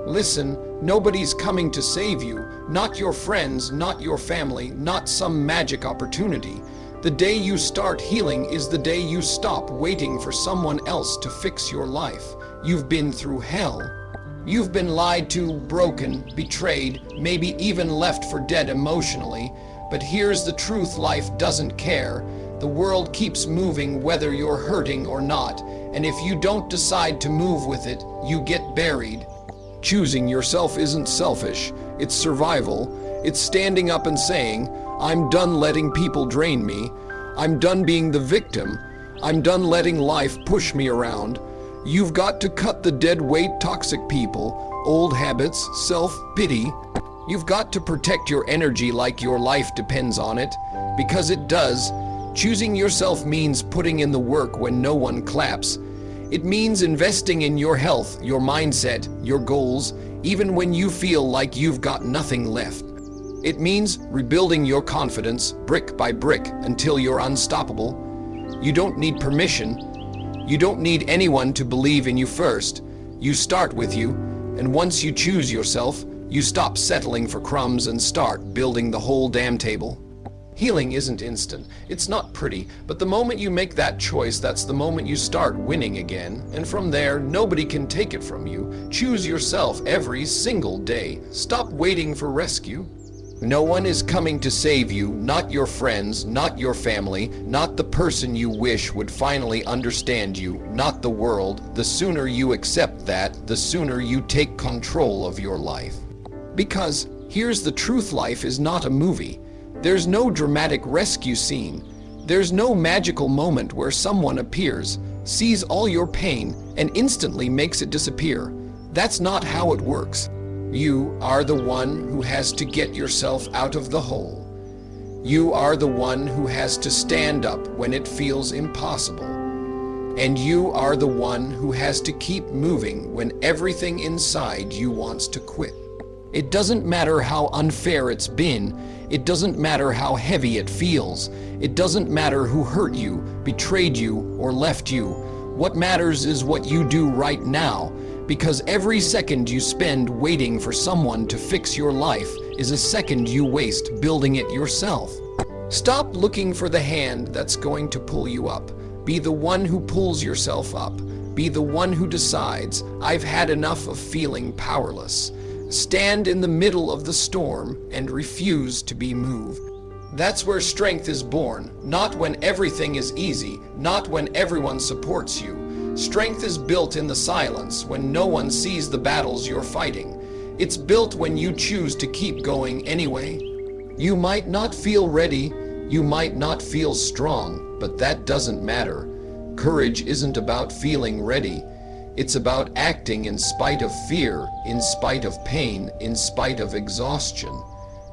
Listen, nobody's coming to save you. Not your friends, not your family, not some magic opportunity. The day you start healing is the day you stop waiting for someone else to fix your life. You've been through hell. You've been lied to, broken, betrayed, maybe even left for dead emotionally. But here's the truth: life doesn't care. The world keeps moving whether you're hurting or not. And if you don't decide to move with it, you get buried. Choosing yourself isn't selfish. It's survival. It's standing up and saying, I'm done letting people drain me. I'm done being the victim. I'm done letting life push me around. You've got to cut the dead weight: toxic people, old habits, self-pity. You've got to protect your energy like your life depends on it, because it does. Choosing yourself means putting in the work when no one claps. It means investing in your health, your mindset, your goals, even when you feel like you've got nothing left. It means rebuilding your confidence brick by brick until you're unstoppable. You don't need permission. You don't need anyone to believe in you first. You start with you, and once you choose yourself, you stop settling for crumbs and start building the whole damn table. Healing isn't instant. It's not pretty, but the moment you make that choice, that's the moment you start winning again. And from there, nobody can take it from you. Choose yourself every single day. Stop waiting for rescue. No one is coming to save you, not your friends, not your family, not the person you wish would finally understand you, not the world. The sooner you accept that, the sooner you take control of your life. Because here's the truth: life is not a movie. There's no dramatic rescue scene. There's no magical moment where someone appears, sees all your pain, and instantly makes it disappear. That's not how it works. You are the one who has to get yourself out of the hole. You are the one who has to stand up when it feels impossible. And you are the one who has to keep moving when everything inside you wants to quit. It doesn't matter how unfair it's been. It doesn't matter how heavy it feels. It doesn't matter who hurt you, betrayed you, or left you. What matters is what you do right now, because every second you spend waiting for someone to fix your life is a second you waste building it yourself. Stop looking for the hand that's going to pull you up. Be the one who pulls yourself up. Be the one who decides, I've had enough of feeling powerless. Stand in the middle of the storm and refuse to be moved. That's where strength is born, not when everything is easy, not when everyone supports you. Strength is built in the silence, when no one sees the battles you're fighting. It's built when you choose to keep going anyway. You might not feel ready, you might not feel strong, but that doesn't matter. Courage isn't about feeling ready. It's about acting in spite of fear, in spite of pain, in spite of exhaustion.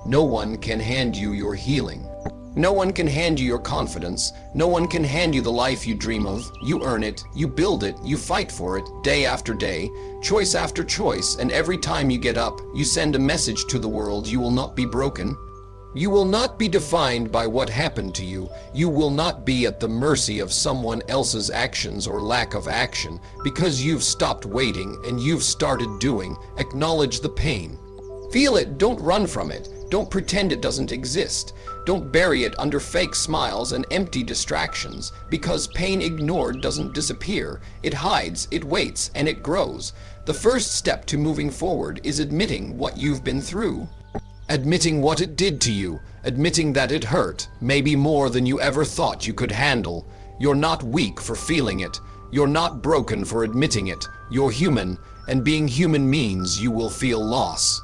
No one can hand you your healing. No one can hand you your confidence. No one can hand you the life you dream of. You earn it, you build it, you fight for it, day after day, choice after choice, and every time you get up, you send a message to the world: you will not be broken. You will not be defined by what happened to you. You will not be at the mercy of someone else's actions or lack of action, because you've stopped waiting and you've started doing. Acknowledge the pain. Feel it, don't run from it. Don't pretend it doesn't exist. Don't bury it under fake smiles and empty distractions, because pain ignored doesn't disappear. It hides, it waits, and it grows. The first step to moving forward is admitting what you've been through. Admitting what it did to you, admitting that it hurt, maybe more than you ever thought you could handle. You're not weak for feeling it. You're not broken for admitting it. You're human, and being human means you will feel loss.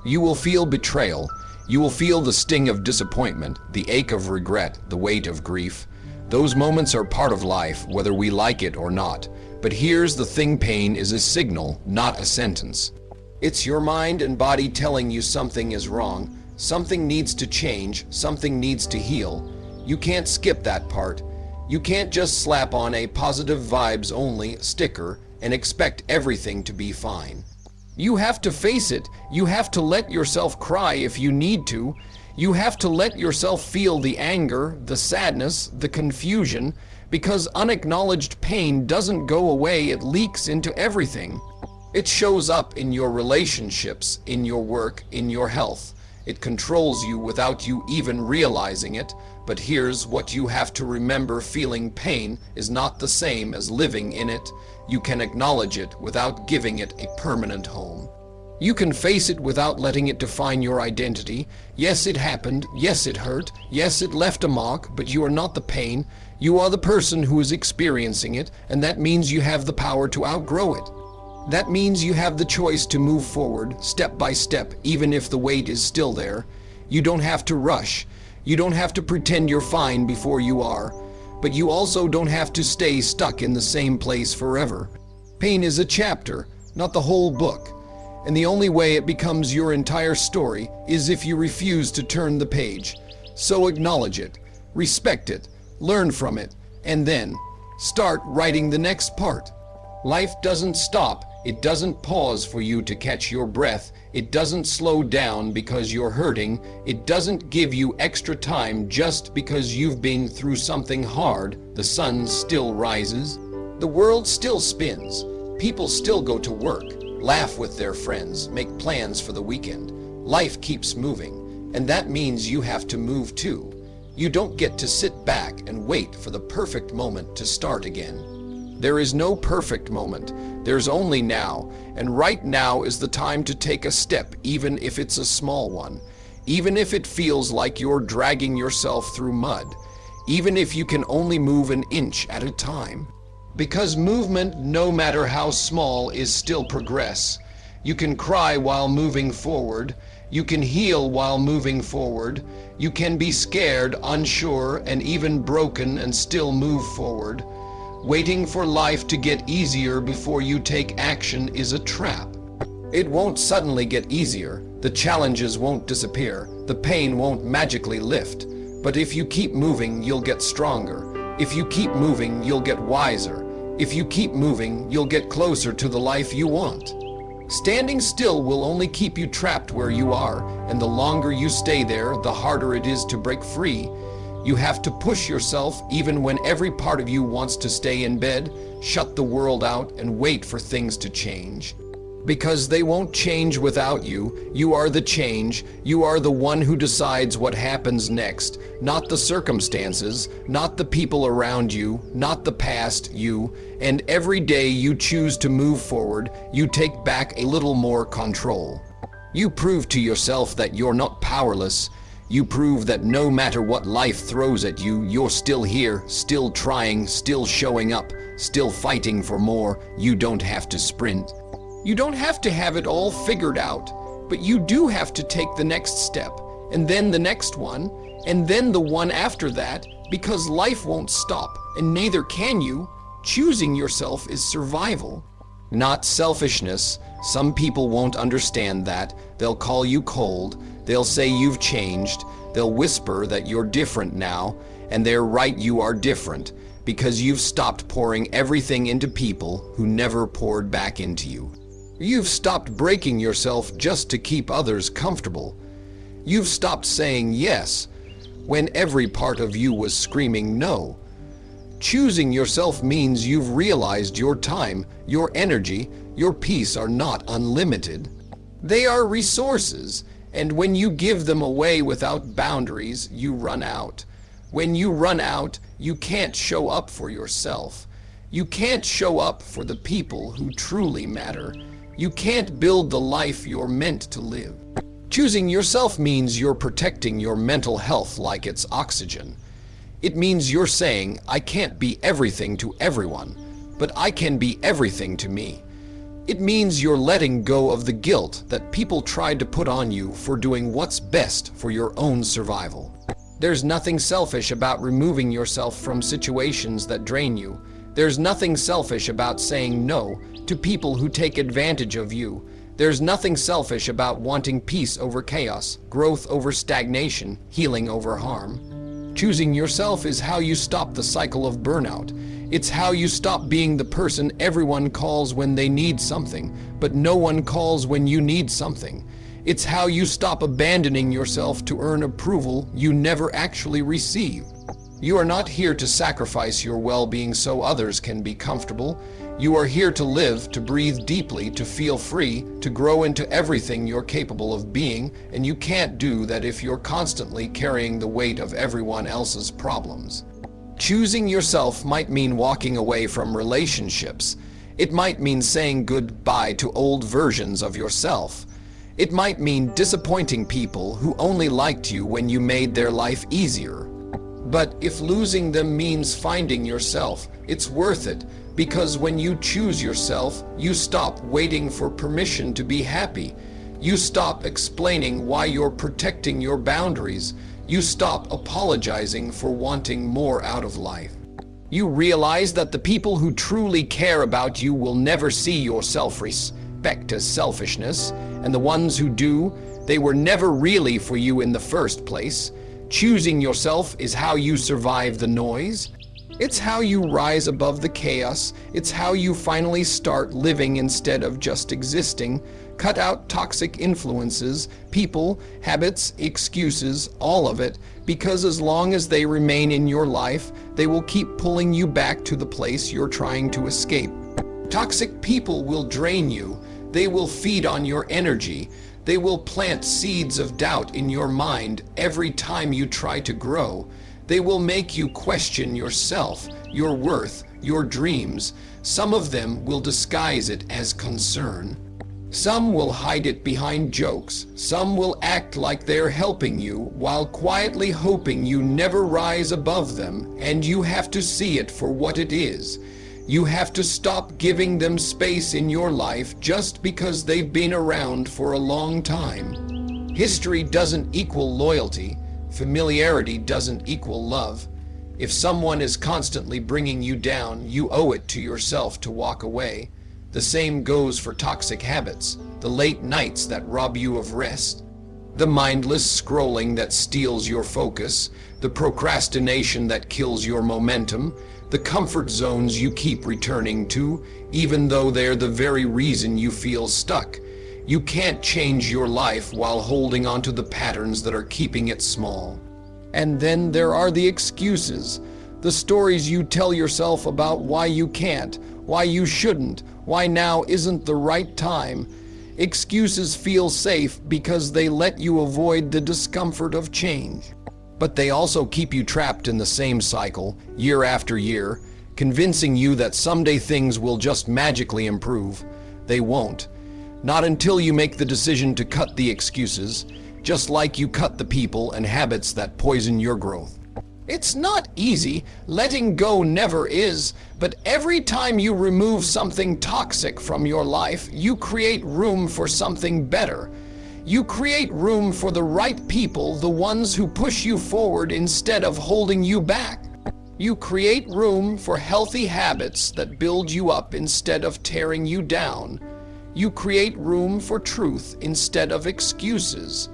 You will feel betrayal. You will feel the sting of disappointment, the ache of regret, the weight of grief. Those moments are part of life, whether we like it or not. But here's the thing: pain is a signal, not a sentence. It's your mind and body telling you something is wrong, something needs to change, something needs to heal. You can't skip that part. You can't just slap on a positive vibes only sticker and expect everything to be fine. You have to face it. You have to let yourself cry if you need to. You have to let yourself feel the anger, the sadness, the confusion, because unacknowledged pain doesn't go away, it leaks into everything. It shows up in your relationships, in your work, in your health. It controls you without you even realizing it. But here's what you have to remember: feeling pain is not the same as living in it. You can acknowledge it without giving it a permanent home. You can face it without letting it define your identity. Yes, it happened. Yes, it hurt. Yes, it left a mark, but you are not the pain. You are the person who is experiencing it, and that means you have the power to outgrow it. That means you have the choice to move forward, step by step, even if the weight is still there. You don't have to rush. You don't have to pretend you're fine before you are. But you also don't have to stay stuck in the same place forever. Pain is a chapter, not the whole book. And the only way it becomes your entire story is if you refuse to turn the page. So acknowledge it, respect it, learn from it, and then start writing the next part. Life doesn't stop. It doesn't pause for you to catch your breath. It doesn't slow down because you're hurting. It doesn't give you extra time just because you've been through something hard. The sun still rises. The world still spins. People still go to work, laugh with their friends, make plans for the weekend. Life keeps moving, and that means you have to move too. You don't get to sit back and wait for the perfect moment to start again. There is no perfect moment. There's only now, and right now is the time to take a step, even if it's a small one. Even if it feels like you're dragging yourself through mud. Even if you can only move an inch at a time. Because movement, no matter how small, is still progress. You can cry while moving forward. You can heal while moving forward. You can be scared, unsure, and even broken and still move forward. Waiting for life to get easier before you take action is a trap. It won't suddenly get easier. The challenges won't disappear. The pain won't magically lift. But if you keep moving, you'll get stronger. If you keep moving, you'll get wiser. If you keep moving, you'll get closer to the life you want. Standing still will only keep you trapped where you are, and the longer you stay there, the harder it is to break free. You have to push yourself even when every part of you wants to stay in bed, shut the world out, and wait for things to change. Because they won't change without you. You are the change. You are the one who decides what happens next. Not the circumstances, not the people around you, not the past, you. And every day you choose to move forward, you take back a little more control. You prove to yourself that you're not powerless. You prove that no matter what life throws at you, you're still here, still trying, still showing up, still fighting for more. You don't have to sprint. You don't have to have it all figured out, but you do have to take the next step, and then the next one, and then the one after that, because life won't stop, and neither can you. Choosing yourself is survival, not selfishness. Some people won't understand that. They'll call you cold. They'll say you've changed. They'll whisper that you're different now, and they're right, you are different, because you've stopped pouring everything into people who never poured back into you. You've stopped breaking yourself just to keep others comfortable. You've stopped saying yes when every part of you was screaming no. Choosing yourself means you've realized your time, your energy, your peace are not unlimited. They are resources, and when you give them away without boundaries, you run out. When you run out, you can't show up for yourself. You can't show up for the people who truly matter. You can't build the life you're meant to live. Choosing yourself means you're protecting your mental health like it's oxygen. It means you're saying, I can't be everything to everyone, but I can be everything to me. It means you're letting go of the guilt that people tried to put on you for doing what's best for your own survival. There's nothing selfish about removing yourself from situations that drain you. There's nothing selfish about saying no to people who take advantage of you. There's nothing selfish about wanting peace over chaos, growth over stagnation, healing over harm. Choosing yourself is how you stop the cycle of burnout. It's how you stop being the person everyone calls when they need something, but no one calls when you need something. It's how you stop abandoning yourself to earn approval you never actually receive. You are not here to sacrifice your well-being so others can be comfortable. You are here to live, to breathe deeply, to feel free, to grow into everything you're capable of being, and you can't do that if you're constantly carrying the weight of everyone else's problems. Choosing yourself might mean walking away from relationships. It might mean saying goodbye to old versions of yourself. It might mean disappointing people who only liked you when you made their life easier. But if losing them means finding yourself, it's worth it, because when you choose yourself, you stop waiting for permission to be happy. You stop explaining why you're protecting your boundaries. You stop apologizing for wanting more out of life. You realize that the people who truly care about you will never see your self-respect as selfishness, and the ones who do, they were never really for you in the first place. Choosing yourself is how you survive the noise. It's how you rise above the chaos. It's how you finally start living instead of just existing. Cut out toxic influences, people, habits, excuses, all of it, because as long as they remain in your life, they will keep pulling you back to the place you're trying to escape. Toxic people will drain you. They will feed on your energy. They will plant seeds of doubt in your mind every time you try to grow. They will make you question yourself, your worth, your dreams. Some of them will disguise it as concern. Some will hide it behind jokes. Some will act like they're helping you while quietly hoping you never rise above them, and you have to see it for what it is. You have to stop giving them space in your life just because they've been around for a long time. History doesn't equal loyalty. Familiarity doesn't equal love. If someone is constantly bringing you down, you owe it to yourself to walk away. The same goes for toxic habits, the late nights that rob you of rest, the mindless scrolling that steals your focus, the procrastination that kills your momentum, the comfort zones you keep returning to, even though they're the very reason you feel stuck. You can't change your life while holding on to the patterns that are keeping it small. And then there are the excuses, the stories you tell yourself about why you can't, why you shouldn't, why now isn't the right time. Excuses feel safe because they let you avoid the discomfort of change. But they also keep you trapped in the same cycle, year after year, convincing you that someday things will just magically improve. They won't. Not until you make the decision to cut the excuses, just like you cut the people and habits that poison your growth. It's not easy. Letting go never is. But every time you remove something toxic from your life, you create room for something better. You create room for the right people, the ones who push you forward instead of holding you back. You create room for healthy habits that build you up instead of tearing you down. You create room for truth instead of excuses.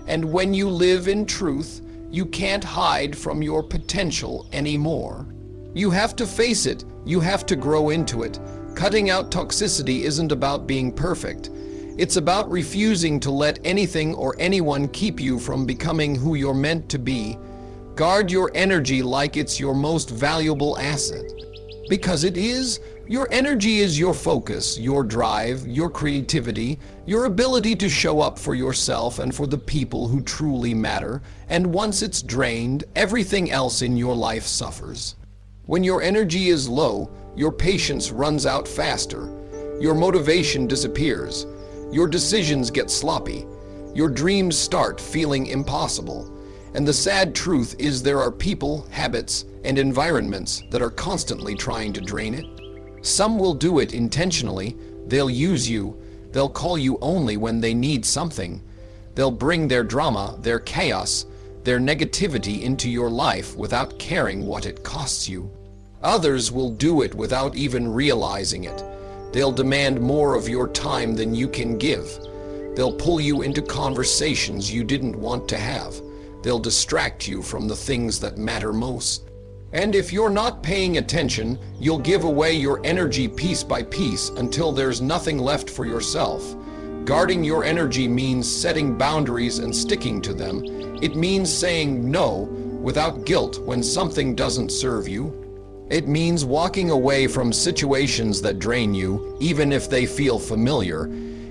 And when you live in truth, you can't hide from your potential anymore. You have to face it. You have to grow into it. Cutting out toxicity isn't about being perfect. It's about refusing to let anything or anyone keep you from becoming who you're meant to be. Guard your energy like it's your most valuable asset. Because it is. Your energy is your focus, your drive, your creativity, your ability to show up for yourself and for the people who truly matter. And once it's drained, everything else in your life suffers. When your energy is low, your patience runs out faster. Your motivation disappears. Your decisions get sloppy. Your dreams start feeling impossible. And the sad truth is there are people, habits, and environments that are constantly trying to drain it. Some will do it intentionally. They'll use you. They'll call you only when they need something. They'll bring their drama, their chaos, their negativity into your life without caring what it costs you. Others will do it without even realizing it. They'll demand more of your time than you can give. They'll pull you into conversations you didn't want to have. They'll distract you from the things that matter most. And if you're not paying attention, you'll give away your energy piece by piece until there's nothing left for yourself. Guarding your energy means setting boundaries and sticking to them. It means saying no without guilt when something doesn't serve you. It means walking away from situations that drain you, even if they feel familiar.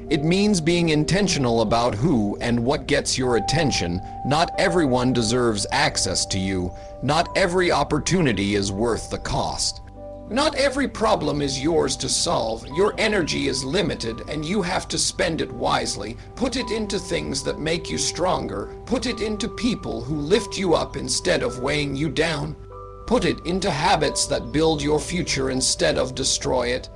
It means being intentional about who and what gets your attention. Not everyone deserves access to you. Not every opportunity is worth the cost. Not every problem is yours to solve. Your energy is limited and you have to spend it wisely. Put it into things that make you stronger. Put it into people who lift you up instead of weighing you down. Put it into habits that build your future instead of destroy it.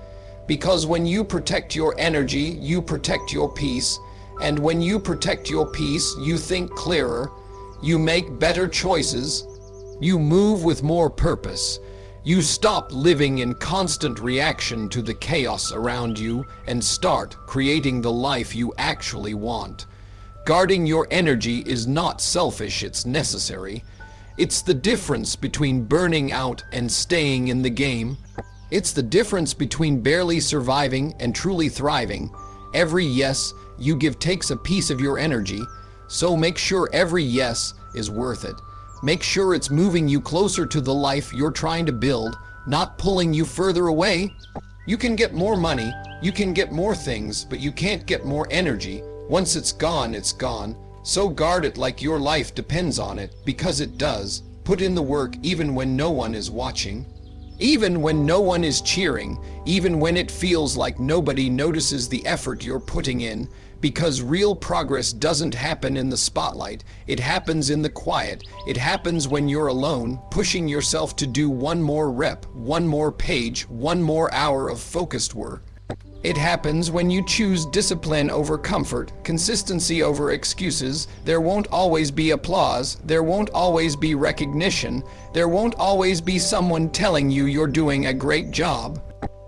Because when you protect your energy, you protect your peace. And when you protect your peace, you think clearer. You make better choices. You move with more purpose. You stop living in constant reaction to the chaos around you and start creating the life you actually want. Guarding your energy is not selfish, it's necessary. It's the difference between burning out and staying in the game. It's the difference between barely surviving and truly thriving. Every yes you give takes a piece of your energy, so make sure every yes is worth it. Make sure it's moving you closer to the life you're trying to build, not pulling you further away. You can get more money, you can get more things, but you can't get more energy. Once it's gone, it's gone. So guard it like your life depends on it, because it does. Put in the work even when no one is watching. Even when no one is cheering, even when it feels like nobody notices the effort you're putting in, because real progress doesn't happen in the spotlight, it happens in the quiet. It happens when you're alone, pushing yourself to do one more rep, one more page, one more hour of focused work. It happens when you choose discipline over comfort, consistency over excuses. There won't always be applause. There won't always be recognition. There won't always be someone telling you you're doing a great job.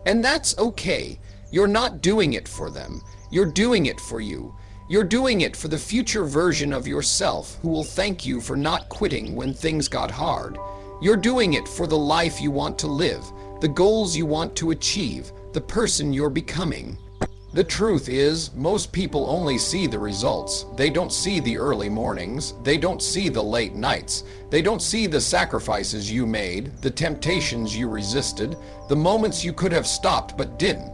And that's okay. You're not doing it for them. You're doing it for you. You're doing it for the future version of yourself who will thank you for not quitting when things got hard. You're doing it for the life you want to live, the goals you want to achieve, the person you're becoming. The truth is, most people only see the results. They don't see the early mornings. They don't see the late nights. They don't see the sacrifices you made, the temptations you resisted, the moments you could have stopped but didn't.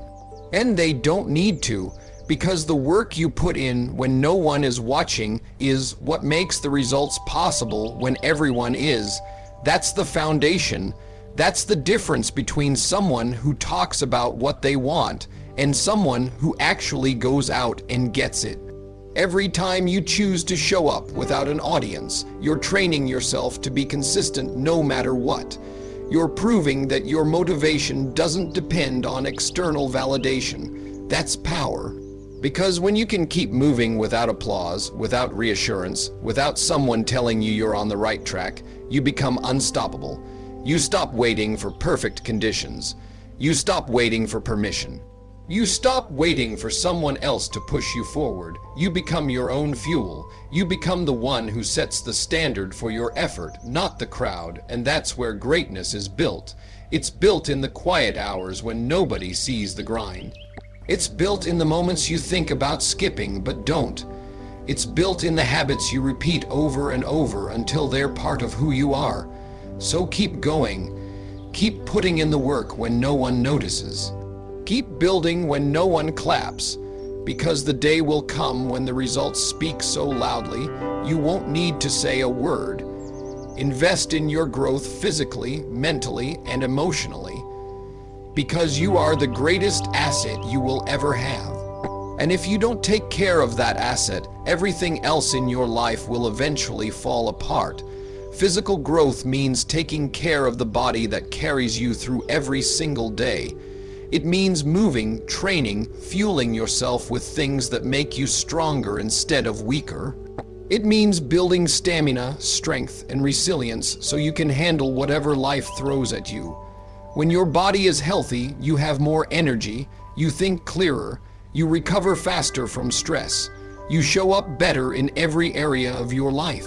And they don't need to, because the work you put in when no one is watching is what makes the results possible when everyone is. That's the foundation. That's the difference between someone who talks about what they want and someone who actually goes out and gets it. Every time you choose to show up without an audience, you're training yourself to be consistent no matter what. You're proving that your motivation doesn't depend on external validation. That's power. Because when you can keep moving without applause, without reassurance, without someone telling you you're on the right track, you become unstoppable. You stop waiting for perfect conditions. You stop waiting for permission. You stop waiting for someone else to push you forward. You become your own fuel. You become the one who sets the standard for your effort, not the crowd, and that's where greatness is built. It's built in the quiet hours when nobody sees the grind. It's built in the moments you think about skipping but don't. It's built in the habits you repeat over and over until they're part of who you are. So keep going. Keep putting in the work when no one notices. Keep building when no one claps, because the day will come when the results speak so loudly you won't need to say a word. Invest in your growth physically, mentally, and emotionally, because you are the greatest asset you will ever have. And if you don't take care of that asset, everything else in your life will eventually fall apart. Physical growth means taking care of the body that carries you through every single day. It means moving, training, fueling yourself with things that make you stronger instead of weaker. It means building stamina, strength, and resilience so you can handle whatever life throws at you. When your body is healthy, you have more energy, you think clearer, you recover faster from stress, you show up better in every area of your life.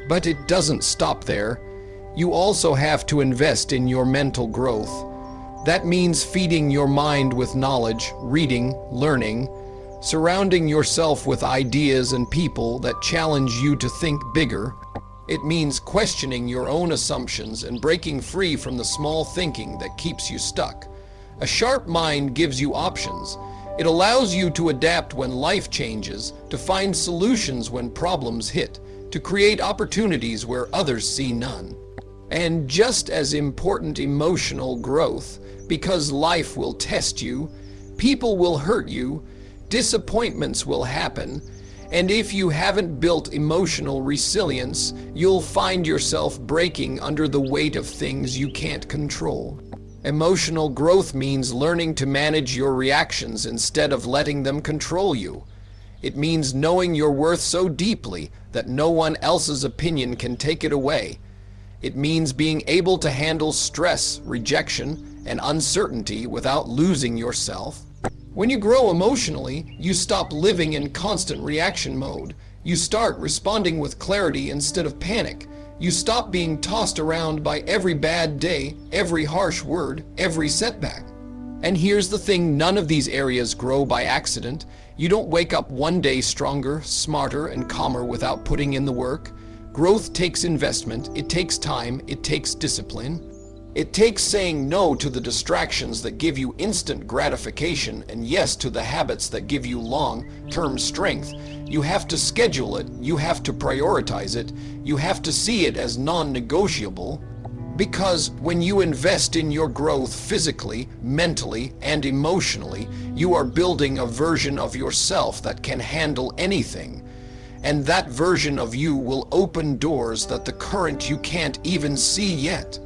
But it doesn't stop there. You also have to invest in your mental growth. That means feeding your mind with knowledge, reading, learning, surrounding yourself with ideas and people that challenge you to think bigger. It means questioning your own assumptions and breaking free from the small thinking that keeps you stuck. A sharp mind gives you options. It allows you to adapt when life changes, to find solutions when problems hit, to create opportunities where others see none. And just as important, emotional growth, because life will test you, people will hurt you, disappointments will happen, and if you haven't built emotional resilience, you'll find yourself breaking under the weight of things you can't control. Emotional growth means learning to manage your reactions instead of letting them control you. It means knowing your worth so deeply that no one else's opinion can take it away. It means being able to handle stress, rejection, and uncertainty without losing yourself. When you grow emotionally, you stop living in constant reaction mode. You start responding with clarity instead of panic. You stop being tossed around by every bad day, every harsh word, every setback. And here's the thing, none of these areas grow by accident. You don't wake up one day stronger, smarter, and calmer without putting in the work. Growth takes investment, it takes time, it takes discipline. It takes saying no to the distractions that give you instant gratification and yes to the habits that give you long-term strength. You have to schedule it, you have to prioritize it, you have to see it as non-negotiable. Because when you invest in your growth physically, mentally, and emotionally, you are building a version of yourself that can handle anything. And that version of you will open doors that the current you can't even see yet.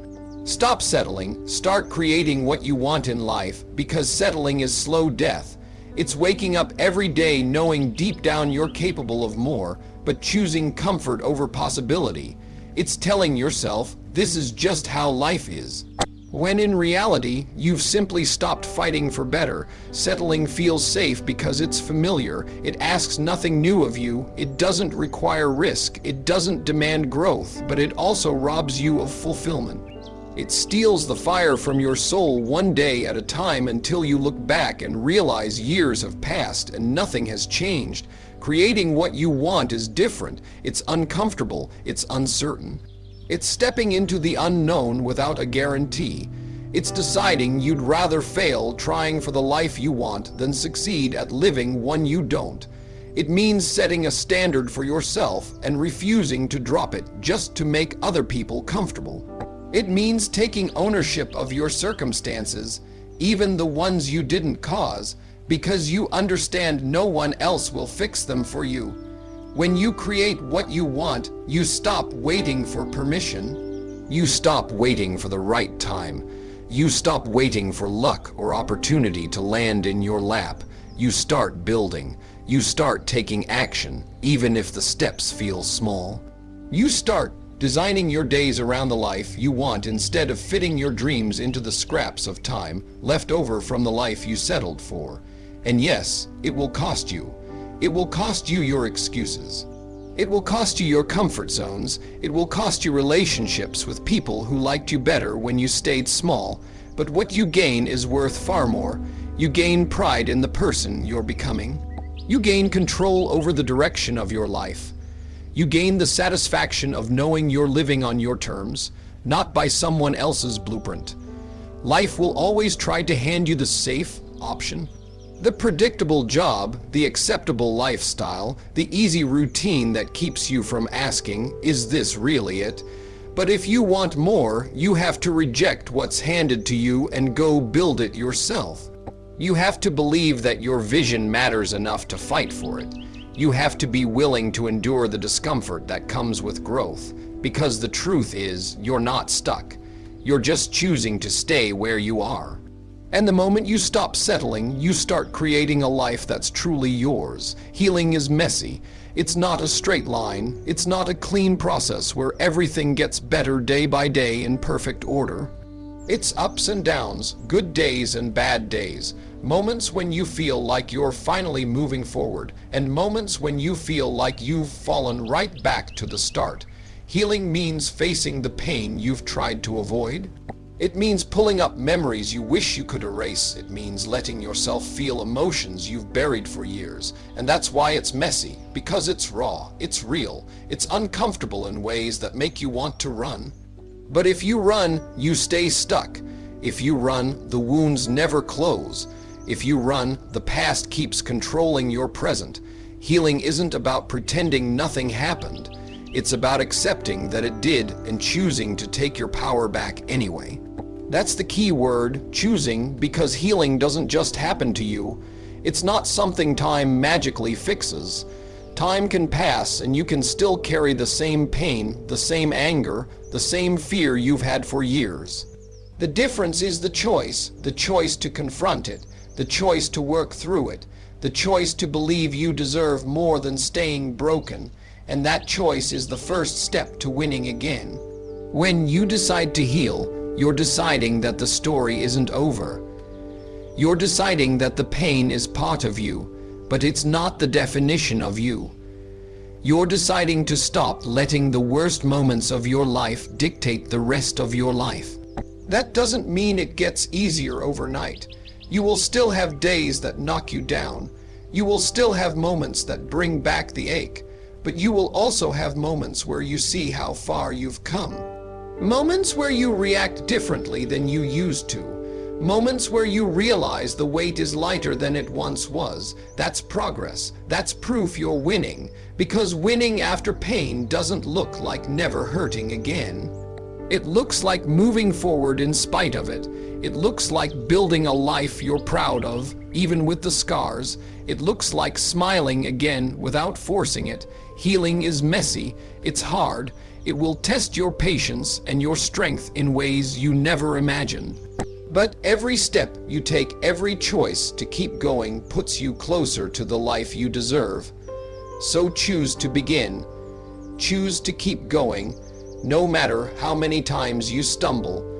Stop settling, start creating what you want in life, because settling is slow death. It's waking up every day knowing deep down you're capable of more, but choosing comfort over possibility. It's telling yourself, this is just how life is. When in reality, you've simply stopped fighting for better. Settling feels safe because it's familiar. It asks nothing new of you. It doesn't require risk. It doesn't demand growth, but it also robs you of fulfillment. It steals the fire from your soul one day at a time until you look back and realize years have passed and nothing has changed. Creating what you want is different. It's uncomfortable. It's uncertain. It's stepping into the unknown without a guarantee. It's deciding you'd rather fail trying for the life you want than succeed at living one you don't. It means setting a standard for yourself and refusing to drop it just to make other people comfortable. It means taking ownership of your circumstances, even the ones you didn't cause, because you understand no one else will fix them for you. When you create what you want, you stop waiting for permission. You stop waiting for the right time. You stop waiting for luck or opportunity to land in your lap. You start building. You start taking action, even if the steps feel small. You start designing your days around the life you want instead of fitting your dreams into the scraps of time left over from the life you settled for. And yes, it will cost you. It will cost you your excuses. It will cost you your comfort zones. It will cost you relationships with people who liked you better when you stayed small. But what you gain is worth far more. You gain pride in the person you're becoming. You gain control over the direction of your life. You gain the satisfaction of knowing you're living on your terms, not by someone else's blueprint. Life will always try to hand you the safe option, the predictable job, the acceptable lifestyle, the easy routine that keeps you from asking, is this really it? But if you want more, you have to reject what's handed to you and go build it yourself. You have to believe that your vision matters enough to fight for it. You have to be willing to endure the discomfort that comes with growth, because the truth is, you're not stuck. You're just choosing to stay where you are. And the moment you stop settling, you start creating a life that's truly yours. Healing is messy. It's not a straight line. It's not a clean process where everything gets better day by day in perfect order. It's ups and downs, good days and bad days, moments when you feel like you're finally moving forward, and moments when you feel like you've fallen right back to the start. Healing means facing the pain you've tried to avoid. It means pulling up memories you wish you could erase. It means letting yourself feel emotions you've buried for years. And that's why it's messy, because it's raw, it's real, it's uncomfortable in ways that make you want to run. But if you run, you stay stuck. If you run, the wounds never close. If you run, the past keeps controlling your present. Healing isn't about pretending nothing happened. It's about accepting that it did and choosing to take your power back anyway. That's the key word, choosing, because healing doesn't just happen to you. It's not something time magically fixes. Time can pass and you can still carry the same pain, the same anger, the same fear you've had for years. The difference is the choice to confront it, the choice to work through it, the choice to believe you deserve more than staying broken. And that choice is the first step to winning again. When you decide to heal, you're deciding that the story isn't over. You're deciding that the pain is part of you, but it's not the definition of you. You're deciding to stop letting the worst moments of your life dictate the rest of your life. That doesn't mean it gets easier overnight. You will still have days that knock you down. You will still have moments that bring back the ache. But you will also have moments where you see how far you've come. Moments where you react differently than you used to. Moments where you realize the weight is lighter than it once was. That's progress. That's proof you're winning. Because winning after pain doesn't look like never hurting again. It looks like moving forward in spite of it. It looks like building a life you're proud of, even with the scars. It looks like smiling again without forcing it. Healing is messy, it's hard, it will test your patience and your strength in ways you never imagined. But every step you take, every choice to keep going puts you closer to the life you deserve. So choose to begin. Choose to keep going, no matter how many times you stumble.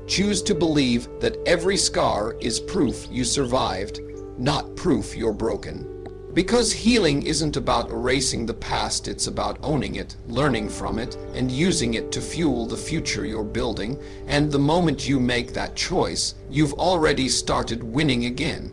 Choose to believe that every scar is proof you survived, not proof you're broken. Because healing isn't about erasing the past, it's about owning it, learning from it, and using it to fuel the future you're building. And the moment you make that choice, you've already started winning again.